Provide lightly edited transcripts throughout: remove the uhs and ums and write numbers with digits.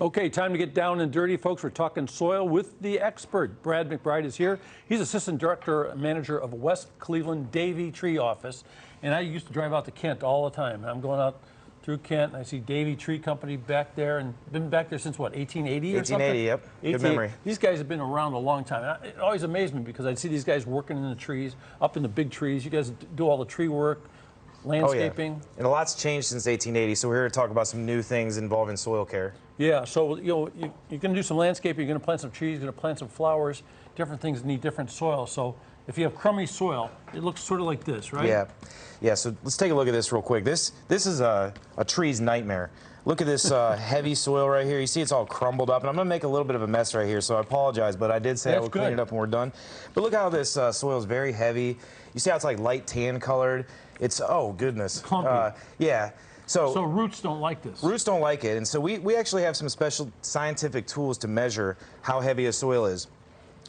Okay, time to get down and dirty, folks. We're talking soil with the expert. Brad McBride is here. He's Assistant Director Manager of West Cleveland Davey Tree Office. And I used to drive out to Kent all the time. I'm going out through Kent, and I see Davey Tree Company back there, and been back there since what, 1880 or something? 1880, yep. Good memory. These guys have been around a long time. And it always amazed me because I'd see these guys working in the trees, up in the big trees. You guys do all the tree work, landscaping. Oh, yeah. And a lot's changed since 1880, so we're here to talk about some new things involving soil care. Yeah, so you're going to do some landscaping, you're going to plant some trees, you're going to plant some flowers, different things need different soil. So if you have crummy soil, it looks sort of like this, right? Yeah, yeah. So let's take a look at this real quick. This is a tree's nightmare. Look at this heavy soil right here. You see it's all crumbled up, and I'm going to make a little bit of a mess right here, so I apologize, but I did say I would clean it up when we're done. But look how this soil is very heavy. You see how it's like light tan colored? It's, oh goodness. Clumpy. Yeah. So roots don't like this. Roots don't like it, and so we actually have some special scientific tools to measure how heavy a soil is.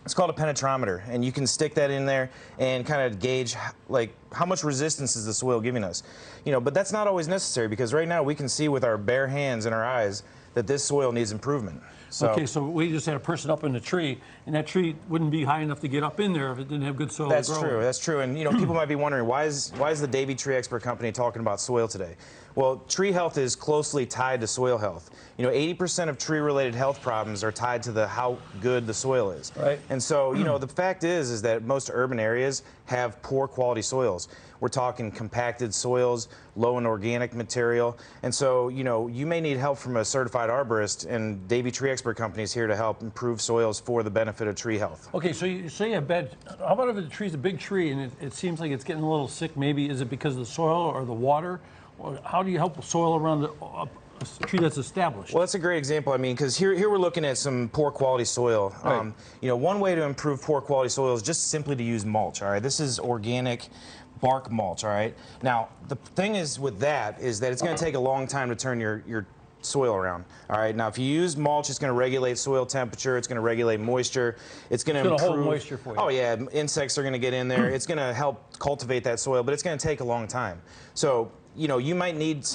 It's called a penetrometer, and you can stick that in there and kind of gauge like how much resistance is the soil giving us. You know, but that's not always necessary because right now we can see with our bare hands and our eyes that this soil needs improvement. So, okay, so we just had a person up in the tree, and that tree wouldn't be high enough to get up in there if it didn't have good soil. That's true. That's true. And you know, people might be wondering why is the Davey Tree Expert Company talking about soil today? Well, tree health is closely tied to soil health. You know, 80% of tree-related health problems are tied to how good the soil is. Right. And so, you know, the fact is that most urban areas have poor quality soils. We're talking compacted soils, low in organic material. And so, you know, you may need help from a certified arborist, and Davey Tree Expert Company is here to help improve soils for the benefit of tree health. Okay, so you say a bed. How about if the tree's a big tree and it seems like it's getting a little sick? Maybe is it because of the soil or the water? Or how do you help the soil around a tree that's established? Well, that's a great example. I mean, because here we're looking at some poor quality soil. Right. You know, one way to improve poor quality soil is just simply to use mulch. All right, this is organic bark mulch. All right. Now, the thing is with that is that it's going to take a long time to turn your soil around. All right. Now, if you use mulch, it's going to regulate soil temperature. It's going to regulate moisture. It's going to hold moisture for you. Oh yeah, insects are going to get in there. It's going to help cultivate that soil, but it's going to take a long time. So, you know, you might need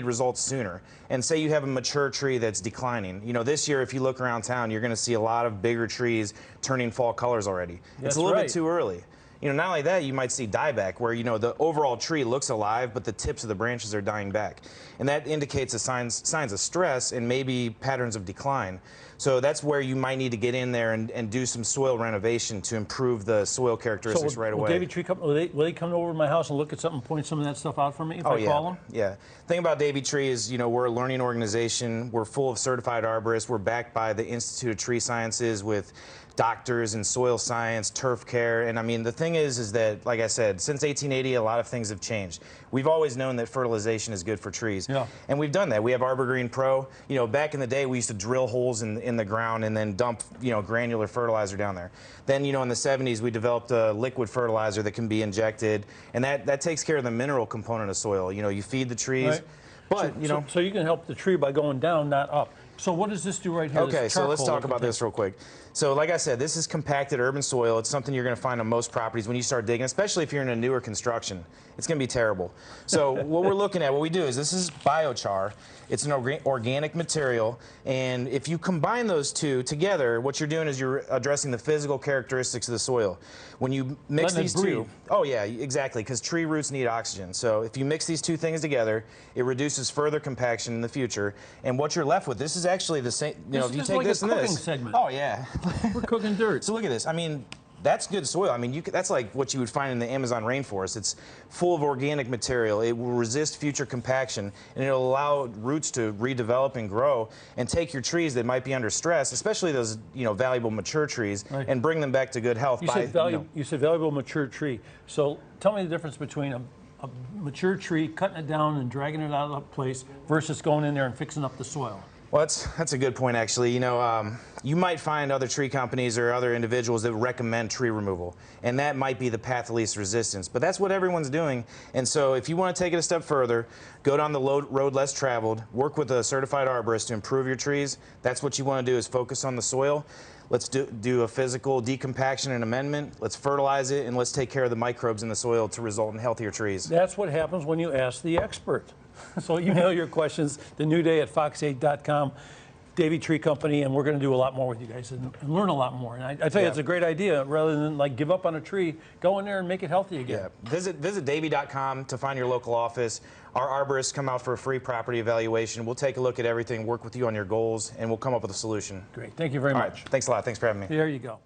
results sooner. And say you have a mature tree that's declining. You know, this year, if you look around town, you're going to see a lot of bigger trees turning fall colors already. It's a little bit too early. You know, not only that, you might see dieback, where, you know, the overall tree looks alive, but the tips of the branches are dying back. And that indicates signs of stress and maybe patterns of decline. So that's where you might need to get in there and do some soil renovation to improve the soil characteristics right away. Davey Tree Company, will they come over to my house and look at something and point some of that stuff out for me if I call them? Yeah. The thing about Davey Tree is, you know, we're a learning organization. We're full of certified arborists. We're backed by the Institute of Tree Sciences with doctors in soil science, turf care, and I mean the thing is that, like I said, since 1880 a lot of things have changed. We've always known that fertilization is good for trees, and we've done that. We have Arbor Green Pro. You know, back in the day we used to drill holes in the ground and then dump, you know, granular fertilizer down there. Then, you know, in the 70s we developed a liquid fertilizer that can be injected, and that takes care of the mineral component of soil. You know, you feed the trees, but so you can help the tree by going down, not up. So what does this do right here? Okay, so let's talk about this real quick. So like I said, this is compacted urban soil. It's something you're going to find on most properties when you start digging, especially if you're in a newer construction. It's going to be terrible. So what we're looking at, what we do is this is biochar. It's an organic material, and if you combine those two together, what you're doing is you're addressing the physical characteristics of the soil. When you mix these two, oh yeah, exactly, because tree roots need oxygen. So if you mix these two things together, it reduces further compaction in the future, and what you're left with, this is actually the same. You know, if you take this and this, segment. oh yeah, we're cooking dirt. So look at this. I mean, that's good soil. I mean, that's like what you would find in the Amazon rainforest. It's full of organic material. It will resist future compaction, and it'll allow roots to redevelop and grow and take your trees that might be under stress, especially those, you know, valuable mature trees, and bring them back to good health. You said valuable mature tree. So tell me the difference between a mature tree, cutting it down and dragging it out of the place versus going in there and fixing up the soil. Well, that's a good point, actually. You know, you might find other tree companies or other individuals that recommend tree removal, and that might be the path of least resistance. But that's what everyone's doing, and so if you want to take it a step further, go down the road less traveled, work with a certified arborist to improve your trees. That's what you want to do, is focus on the soil. Let's do a physical decompaction and amendment. Let's fertilize it, and let's take care of the microbes in the soil to result in healthier trees. That's what happens when you ask the expert. So email your questions, thenewday@fox8.com. Davey Tree Company, and we're going to do a lot more with you guys and learn a lot more. And I tell you, it's a great idea. Rather than like give up on a tree, go in there and make it healthy again. Yeah. Visit Davey.com to find your local office. Our arborists come out for a free property evaluation. We'll take a look at everything, work with you on your goals, and we'll come up with a solution. Great. Thank you very much. All right. Thanks a lot. Thanks for having me. There you go.